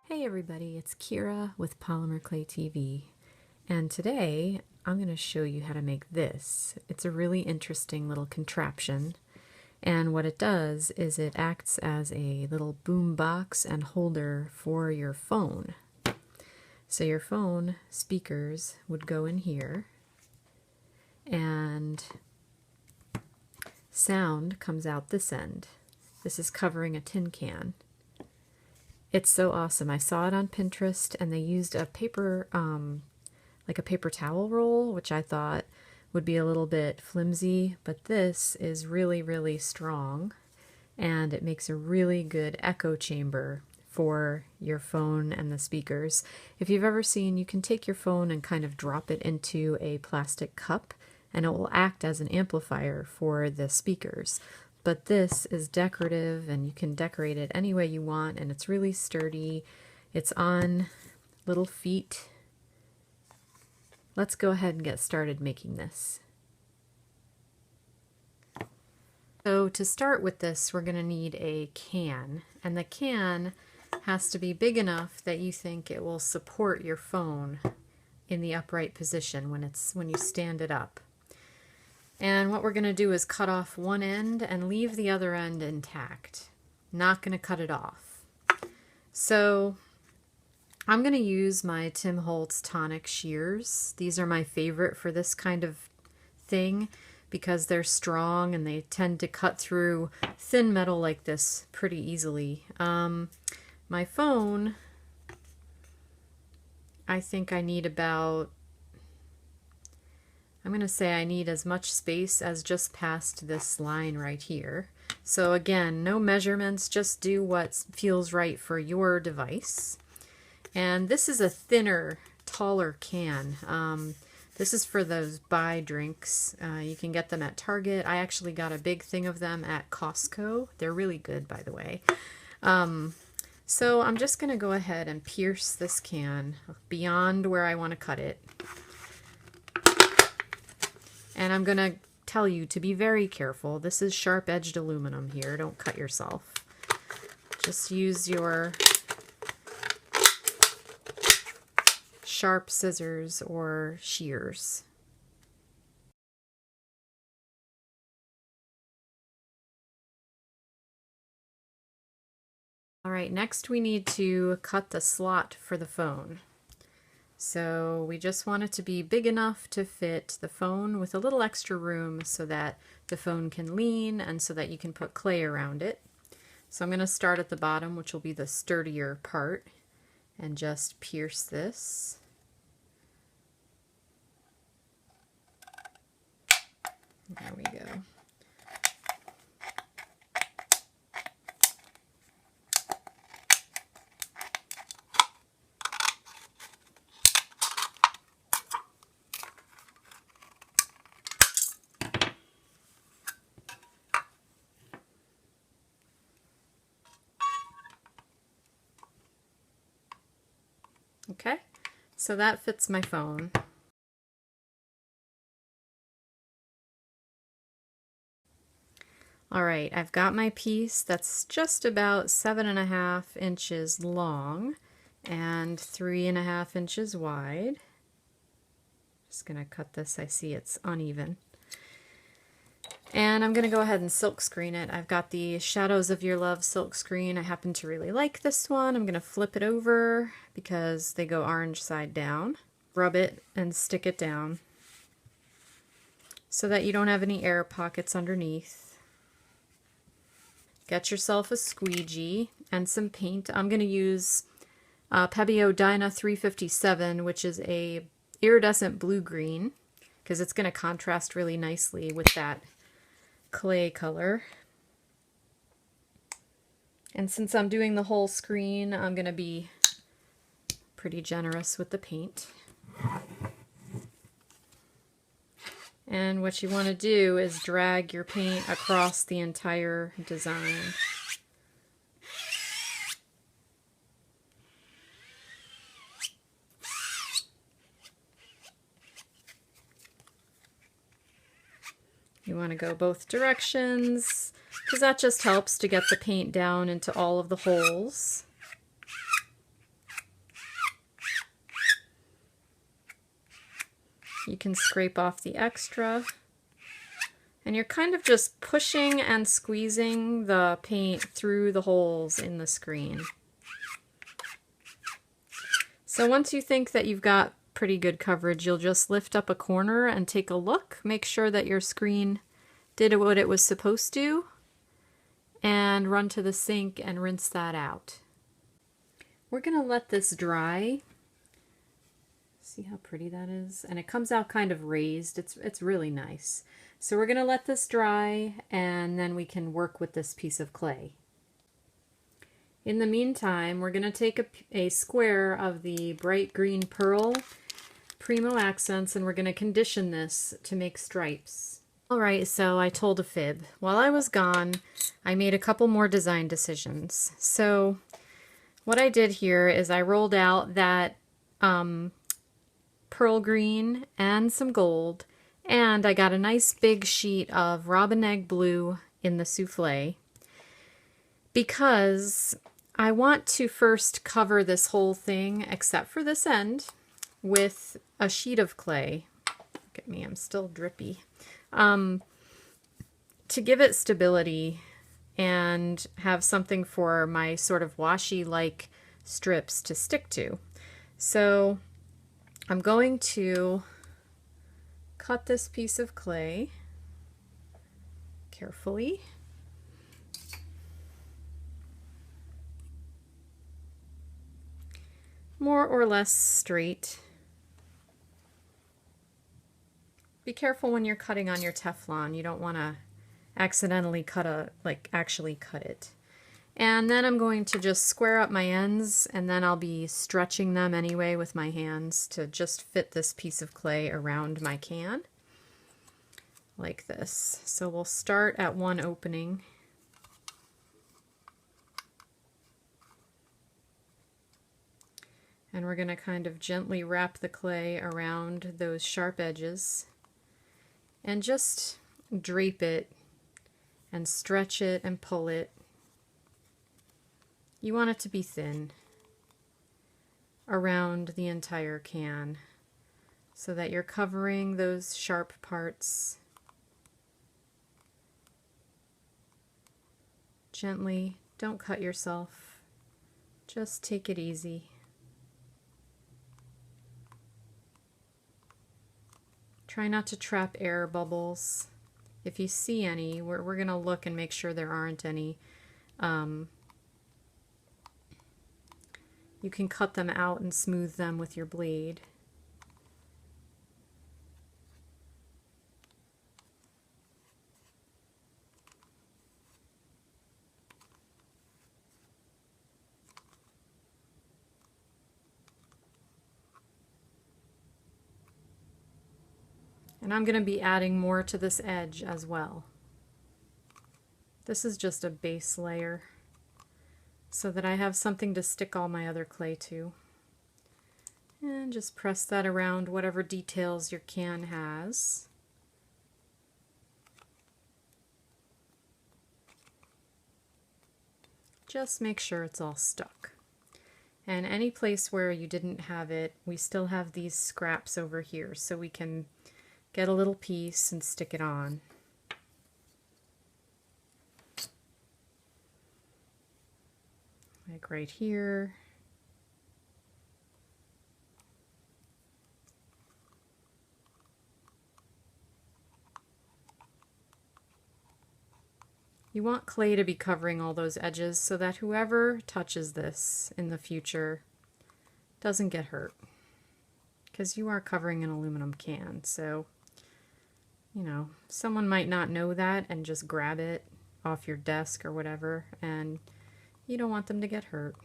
Hey everybody, it's Kira with Polymer Clay TV, and today I'm going to show you how to make this. It's a really interesting little contraption, and what it does is it acts as a little boom box and holder for your phone. So your phone speakers would go in here, and sound comes out this end. This is covering a tin can. It's so awesome. I saw it on Pinterest and they used a paper, like a paper towel roll, which I thought would be a little bit flimsy, but this is really, really strong and it makes a really good echo chamber for your phone and the speakers. If you've ever seen, you can take your phone and kind of drop it into a plastic cup and it will act as an amplifier for the speakers. But this is decorative and you can decorate it any way you want, and it's really sturdy. It's on little feet. Let's go ahead and get started making this. So to start with this, we're going to need a can, and the can has to be big enough that you think it will support your phone in the upright position when you stand it up. And what we're going to do is cut off one end and leave the other end intact. Not going to cut it off. So I'm going to use my Tim Holtz tonic shears. These are my favorite for this kind of thing because they're strong and they tend to cut through thin metal like this pretty easily. My phone, I think I need about, I'm going to say I need as much space as just past this line right here. So again, no measurements, just do what feels right for your device. And this is a thinner, taller can. This is for those buy drinks. You can get them at Target. I actually got a big thing of them at Costco. They're really good, by the way. So I'm just going to go ahead and pierce this can beyond where I want to cut it. And I'm going to tell you to be very careful. This is sharp-edged aluminum here. Don't cut yourself. Just use your sharp scissors or shears. All right, next we need to cut the slot for the phone. So we just want it to be big enough to fit the phone with a little extra room so that the phone can lean and so that you can put clay around it. So I'm going to start at the bottom, which will be the sturdier part, and just pierce this. There we go. Okay, so that fits my phone. All right, I've got my piece that's just about 7.5 inches long and 3.5 inches wide. Just gonna cut this, I see it's uneven. And I'm going to go ahead and silk screen it. I've got the Shadows of Your Love silk screen. I happen to really like this one. I'm going to flip it over because they go orange side down. Rub it and stick it down so that you don't have any air pockets underneath. Get yourself a squeegee and some paint. I'm going to use Pebeo Dyna 357, which is a iridescent blue-green, because it's going to contrast really nicely with that clay color. And since I'm doing the whole screen, I'm going to be pretty generous with the paint. And what you want to do is drag your paint across the entire design. You want to go both directions because that just helps to get the paint down into all of the holes. You can scrape off the extra. And you're kind of just pushing and squeezing the paint through the holes in the screen. So once you think that you've got pretty good coverage, you'll just lift up a corner and take a look. Make sure that your screen did what it was supposed to, and run to the sink and rinse that out. We're going to let this dry. See how pretty that is? And it comes out kind of raised. It's really nice. So we're going to let this dry, and then we can work with this piece of clay. In the meantime, we're going to take a square of the bright green pearl Primo Accents, and we're going to condition this to make stripes. Alright, so I told a fib. While I was gone, I made a couple more design decisions. So what I did here is I rolled out that pearl green and some gold, and I got a nice big sheet of robin egg blue in the souffle, because I want to first cover this whole thing, except for this end, with a sheet of clay. Look at me, I'm still drippy. To give it stability and have something for my sort of washi-like strips to stick to. So I'm going to cut this piece of clay carefully. More or less straight. Be careful when you're cutting on your Teflon. You don't want to accidentally actually cut it. And then I'm going to just square up my ends, and then I'll be stretching them anyway with my hands to just fit this piece of clay around my can, like this. So we'll start at one opening. And we're going to kind of gently wrap the clay around those sharp edges and just drape it and stretch it and pull it. You want it to be thin around the entire can so that you're covering those sharp parts gently. Don't cut yourself. Just take it easy. Try not to trap air bubbles. If you see any, we're going to look and make sure there aren't any. You can cut them out and smooth them with your blade. And I'm going to be adding more to this edge as well. This is just a base layer so that I have something to stick all my other clay to. And just press that around whatever details your can has. Just make sure it's all stuck. And any place where you didn't have it, we still have these scraps over here, so we can get a little piece and stick it on. Like right here. You want clay to be covering all those edges so that whoever touches this in the future doesn't get hurt. Because you are covering an aluminum can, so you know, someone might not know that and just grab it off your desk or whatever, and you don't want them to get hurt.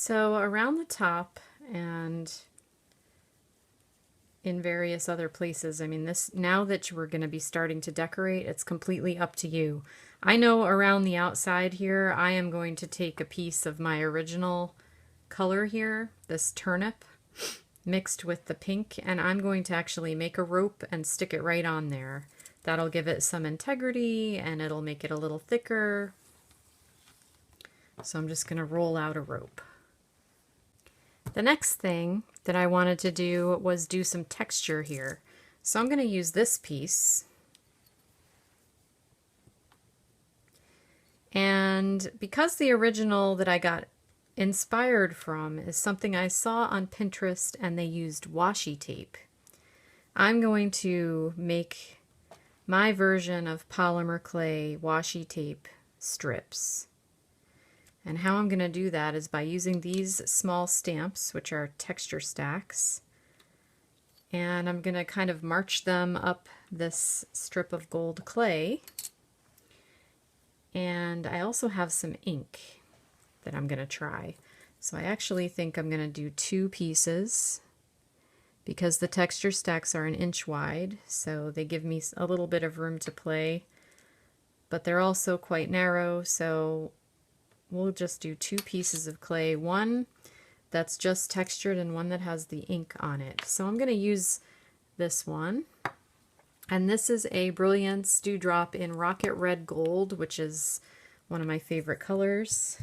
So around the top and in various other places, I mean, this, now that we're going to be starting to decorate, it's completely up to you. I know around the outside here, I am going to take a piece of my original color here, this turnip, mixed with the pink, and I'm going to actually make a rope and stick it right on there. That'll give it some integrity and it'll make it a little thicker. So I'm just going to roll out a rope. The next thing that I wanted to do was do some texture here. So I'm going to use this piece. And because the original that I got inspired from is something I saw on Pinterest and they used washi tape, I'm going to make my version of polymer clay washi tape strips. And how I'm going to do that is by using these small stamps, which are texture stacks. And I'm going to kind of march them up this strip of gold clay. And I also have some ink that I'm going to try. So I actually think I'm going to do 2 pieces because the texture stacks are 1 inch wide, so they give me a little bit of room to play. But they're also quite narrow, so we'll just do 2 pieces of clay, one that's just textured and one that has the ink on it. So I'm going to use this one. And this is a Brilliance Dewdrop in Rocket Red Gold, which is one of my favorite colors.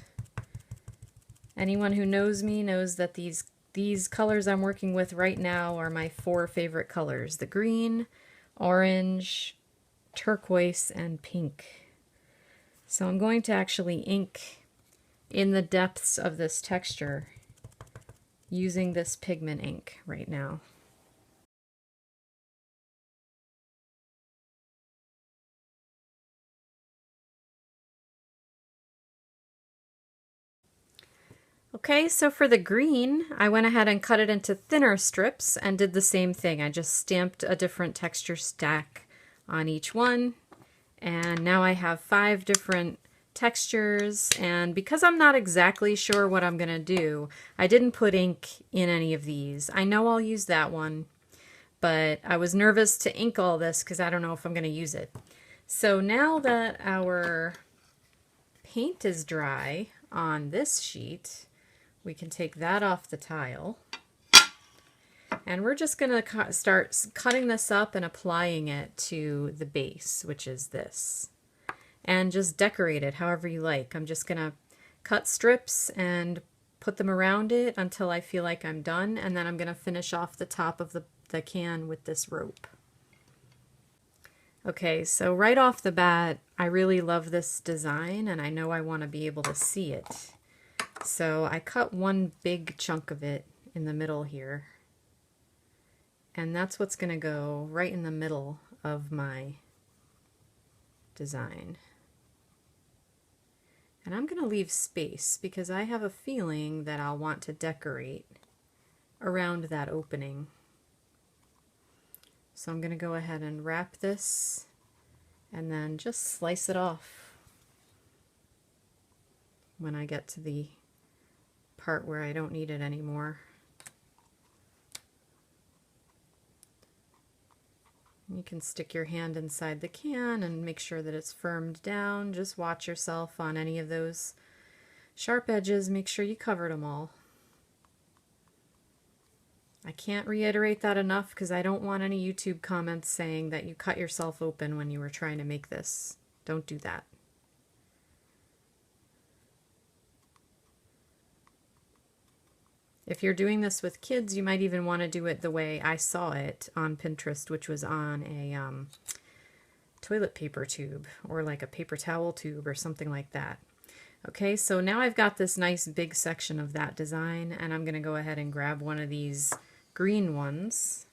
Anyone who knows me knows that these colors I'm working with right now are my 4 favorite colors: the green, orange, turquoise, and pink. So I'm going to actually ink in the depths of this texture using this pigment ink right now. Okay, so for the green, I went ahead and cut it into thinner strips and did the same thing. I just stamped a different texture stack on each one, and now I have 5 different textures. And because I'm not exactly sure what I'm gonna do, I didn't put ink in any of these. I know I'll use that one, but I was nervous to ink all this because I don't know if I'm gonna use it. So now that our paint is dry on this sheet, we can take that off the tile. And we're just going to start cutting this up and applying it to the base, which is this. And just decorate it however you like. I'm just going to cut strips and put them around it until I feel like I'm done. And then I'm going to finish off the top of the can with this rope. Okay, so right off the bat, I really love this design and I know I want to be able to see it. So I cut one big chunk of it in the middle here. And that's what's going to go right in the middle of my design. And I'm going to leave space because I have a feeling that I'll want to decorate around that opening. So I'm going to go ahead and wrap this and then just slice it off when I get to the part where I don't need it anymore. You can stick your hand inside the can and make sure that it's firmed down. Just watch yourself on any of those sharp edges. Make sure you covered them all. I can't reiterate that enough because I don't want any YouTube comments saying that you cut yourself open when you were trying to make this. Don't do that. If you're doing this with kids, you might even want to do it the way I saw it on Pinterest, which was on a toilet paper tube or like a paper towel tube or something like that. Okay, so now I've got this nice big section of that design, and I'm going to go ahead and grab one of these green ones.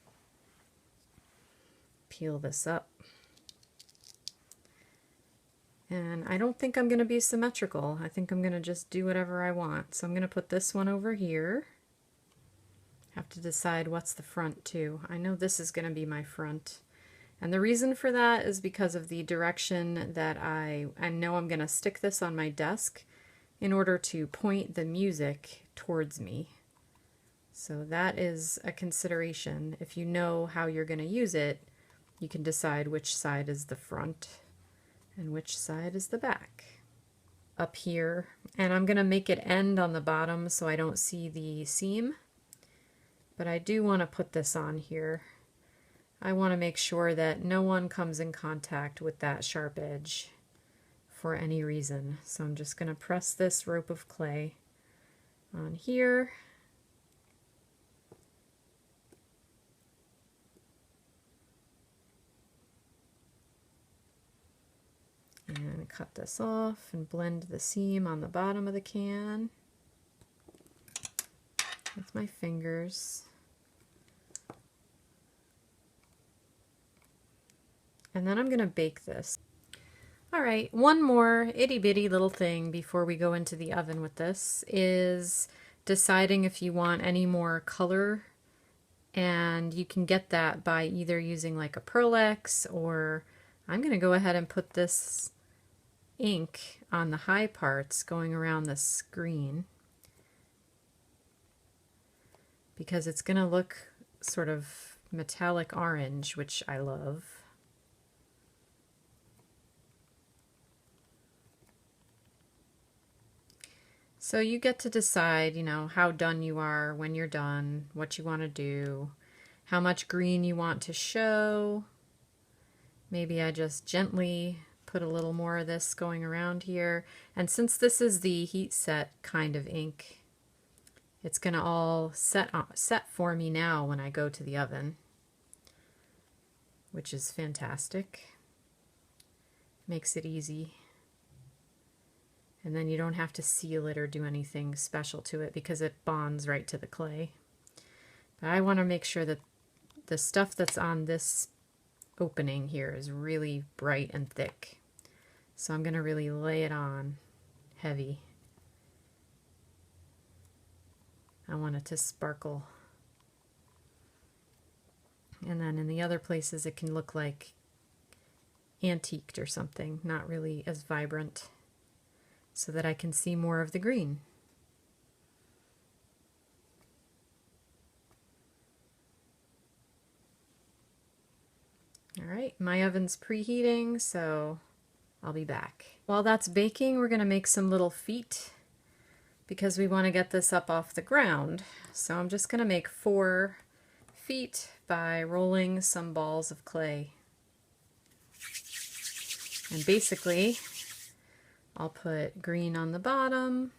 Peel this up. And I don't think I'm going to be symmetrical. I think I'm going to just do whatever I want. So I'm going to put this one over here. Have to decide what's the front too. I know this is going to be my front. And the reason for that is because of the direction that I know I'm going to stick this on my desk in order to point the music towards me. So that is a consideration. If you know how you're going to use it, you can decide which side is the front and which side is the back. Up here, and I'm going to make it end on the bottom so I don't see the seam, but I do want to put this on here. I want to make sure that no one comes in contact with that sharp edge for any reason. So I'm just going to press this rope of clay on here. And cut this off and blend the seam on the bottom of the can with my fingers. And then I'm going to bake this. Alright, one more itty bitty little thing before we go into the oven with this is deciding if you want any more color, and you can get that by either using like a Pearl-Ex, or I'm going to go ahead and put this ink on the high parts going around the screen because it's going to look sort of metallic orange, which I love. So you get to decide, you know, how done you are when you're done, what you want to do, how much green you want to show. Maybe I just gently put a little more of this going around here. And since this is the heat set kind of ink, it's going to all set for me now when I go to the oven, which is fantastic. Makes it easy. And then you don't have to seal it or do anything special to it because it bonds right to the clay. But I want to make sure that the stuff that's on this opening here is really bright and thick. So I'm going to really lay it on heavy. I want it to sparkle. And then in the other places it can look like antiqued or something, not really as vibrant, so that I can see more of the green. Alright, my oven's preheating, so I'll be back. While that's baking, we're going to make some little feet because we want to get this up off the ground. So I'm just going to make 4 feet by rolling some balls of clay. And basically, I'll put green on the bottom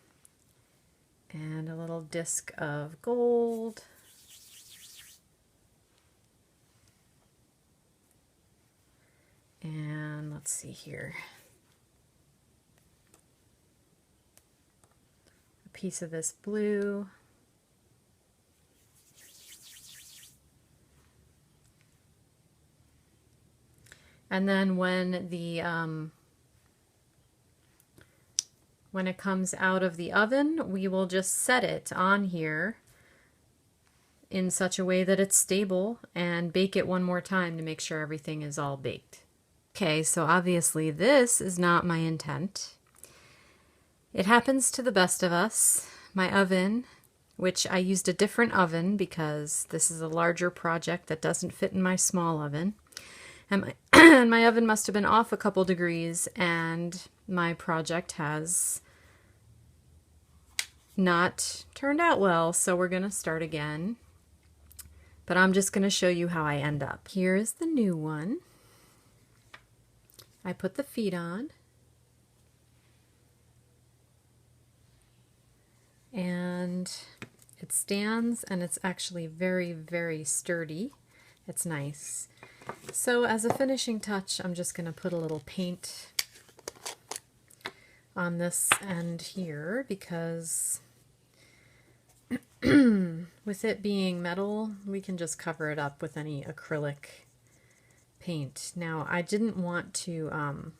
and a little disc of gold. And let's see here. A piece of this blue. And then when it comes out of the oven, we will just set it on here in such a way that it's stable and bake it one more time to make sure everything is all baked. Okay, so obviously this is not my intent. It happens to the best of us. My oven, which I used a different oven because this is a larger project that doesn't fit in my small oven. And my oven must have been off a couple degrees, and my project has not turned out well, so we're going to start again. But I'm just going to show you how I end up. Here is the new one. I put the feet on, and it stands, and it's actually very, very sturdy. It's nice. So as a finishing touch, I'm just going to put a little paint on this end here because with it being metal, we can just cover it up with any acrylic paint. Now, I didn't want to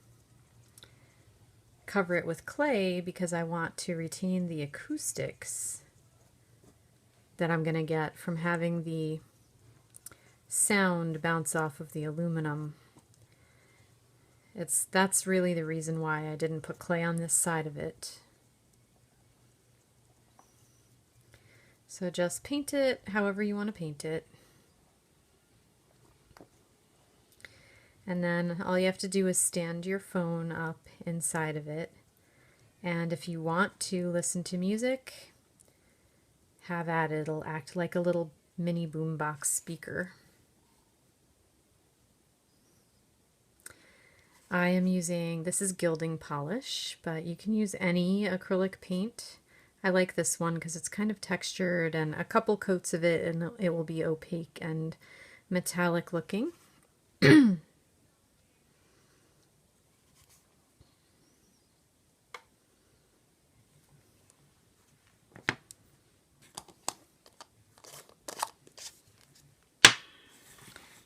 cover it with clay because I want to retain the acoustics that I'm going to get from having the sound bounce off of the aluminum. That's really the reason why I didn't put clay on this side of it. So just paint it however you want to paint it. And then all you have to do is stand your phone up inside of it. And if you want to listen to music, have at it. It'll act like a little mini boombox speaker. I am using, this is gilding polish, but you can use any acrylic paint. I like this one because it's kind of textured, and a couple coats of it and it will be opaque and metallic looking.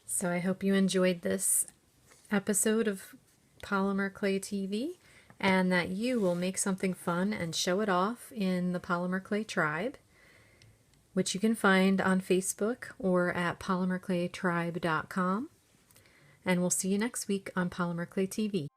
So I hope you enjoyed this episode of Polymer Clay TV, and that you will make something fun and show it off in the Polymer Clay Tribe, which you can find on Facebook or at polymerclaytribe.com. And we'll see you next week on Polymer Clay TV.